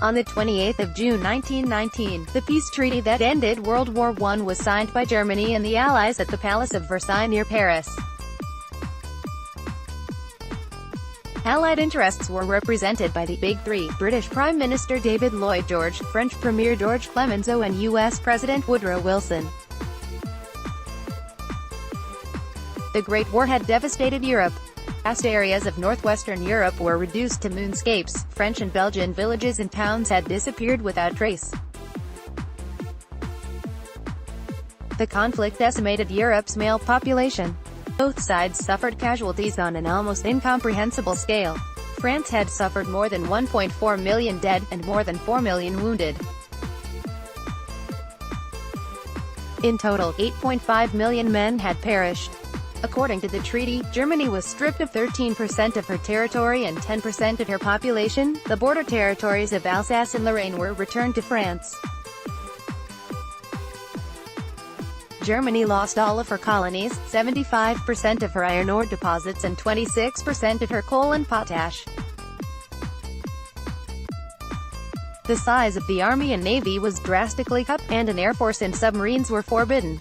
On the 28th of June 1919, the peace treaty that ended World War I was signed by Germany and the Allies at the Palace of Versailles near Paris. Allied interests were represented by the Big Three: British Prime Minister David Lloyd George, French Premier Georges Clemenceau and U.S. President Woodrow Wilson. The Great War had devastated Europe. Vast areas of northwestern Europe were reduced to moonscapes. French and Belgian villages and towns had disappeared without trace. The conflict decimated Europe's male population. Both sides suffered casualties on an almost incomprehensible scale. France had suffered more than 1.4 million dead, and more than 4 million wounded. In total, 8.5 million men had perished. According to the treaty, Germany was stripped of 13% of her territory and 10% of her population. The border territories of Alsace and Lorraine were returned to France. Germany lost all of her colonies, 75% of her iron ore deposits and 26% of her coal and potash. The size of the army and navy was drastically cut, and an air force and submarines were forbidden.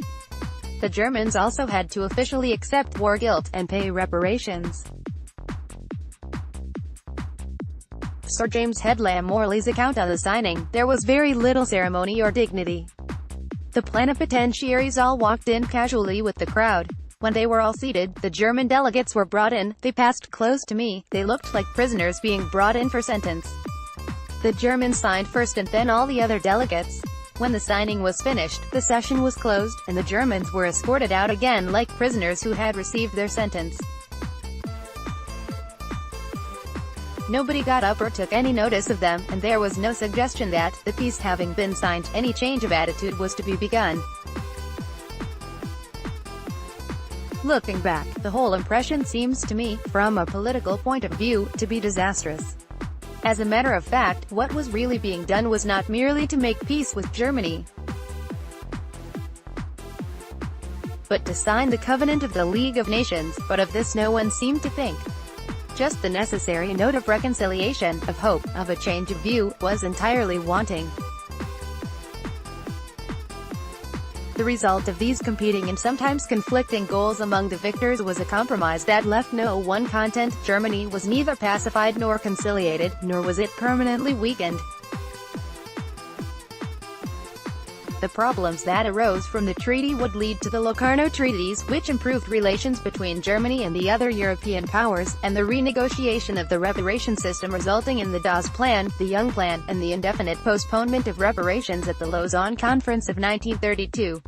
The Germans also had to officially accept war guilt, and pay reparations. Sir James Headlam Morley's account of the signing: there was very little ceremony or dignity. The plenipotentiaries all walked in casually with the crowd. When they were all seated, the German delegates were brought in. They passed close to me. They looked like prisoners being brought in for sentence. The Germans signed first and then all the other delegates. When the signing was finished, the session was closed, and the Germans were escorted out again like prisoners who had received their sentence. Nobody got up or took any notice of them, and there was no suggestion that, the peace having been signed, any change of attitude was to be begun. Looking back, the whole impression seems to me, from a political point of view, to be disastrous. As a matter of fact, what was really being done was not merely to make peace with Germany, but to sign the Covenant of the League of Nations. But of this no one seemed to think. Just the necessary note of reconciliation, of hope, of a change of view, was entirely wanting. The result of these competing and sometimes conflicting goals among the victors was a compromise that left no one content. Germany was neither pacified nor conciliated, nor was it permanently weakened. The problems that arose from the treaty would lead to the Locarno Treaties, which improved relations between Germany and the other European powers, and the renegotiation of the reparation system, resulting in the Dawes Plan, the Young Plan, and the indefinite postponement of reparations at the Lausanne Conference of 1932.